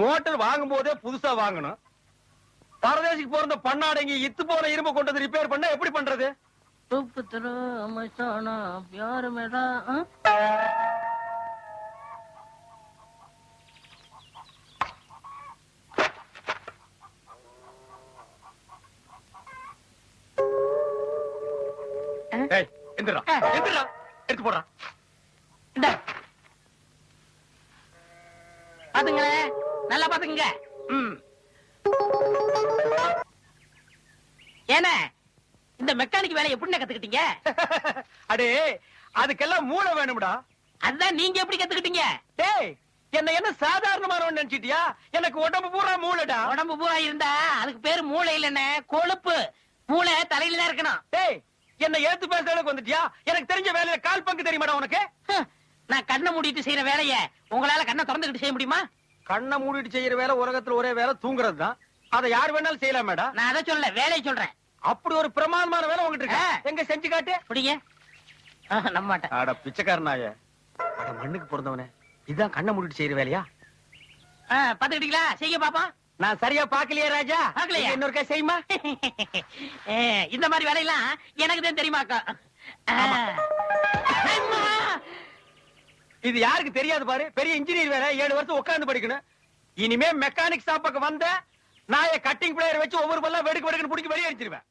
Motor வாங்கும் போதே புதுசா வாங்கணும். பரதேசிக்கு பிறந்த பண்ணாடங்கி இத்து போன இரும்பு கொண்டு வந்து ரிப்பேர் பண்ணா எப்படி பண்றது? எடுத்து போடுறான். பாத்துங்களே, நல்லா பாத்துங்க. ஏன்னா இந்த மெக்கானிக் வேலை எப்படி கத்துக்கிட்டீங்க? அடே, அதுக்கெல்லாம் மூளை வேணும்டா. அதுதான் நீங்க எப்படி கத்துக்கிட்டீங்க? டேய், என்ன சாதாரணமானவன் நினைச்சிட்டியா? எனக்கு உடம்பு பூரா மூளைடா. உடம்பு பூரா இருந்தா அதுக்கு பேரு மூளை இல்லன்னு, கொழுப்பு. மூளை தலையில தான் இருக்கணும். டேய், என்ன ஏத்து பேசுற அளவுக்கு வந்துட்டியா? எனக்கு தெரிஞ்ச வேலையில கால் பங்கு தெரியுமாடா உனக்கு? நான் கண்ணை மூடிட்டு செய்யற வேலைய உங்களால கண்ணை திறந்துகிட்டு செய்ய முடியுமா? கண்ணை மூடிட்டு செய்யற வேலை உலகத்துல ஒரே வேலை தூங்குறது தான். அதை யார் வேணாலும் செய்யலாம் மேடம். நான் அதை சொல்ல, வேலையை சொல்றேன். அப்படி ஒரு பிரமாதமான வேலை உங்ககிட்ட இருக்கு. எங்க செஞ்சு காட்டு. புடிங்க. நம்ப மாட்டேன். அட பிச்சைக்காரனாய, அட மண்ணுக்கு பிறந்தவனே, இதான் கண்ணை மூடிட்டு செய்யற வேலையா? பாத்துக்கிட்டீங்களா? செய்ய பாப்பா. நான் சரியா பாக்கலையே ராஜா. பாக்கலையா? இன்னொருக்கா செய்யுமா. இந்த மாதிரி வேலையெல்லாம் எனக்கு தான் தெரியுமாக்கா. இது யாருக்கு தெரியாது பாரு. பெரிய இன்ஜினியர் வேற, 7 வருஷம் உட்கார்ந்து படிக்கணும். இனிமே மெக்கானிக் ஷாப்புக்கு வந்த நான் கட்டிங் பிளேயர் வச்சு ஒவ்வொரு பல்லா வெடுக்கு வெடுக்குன்னு பிடிக்க வெளியே அடிச்சிருவேன்.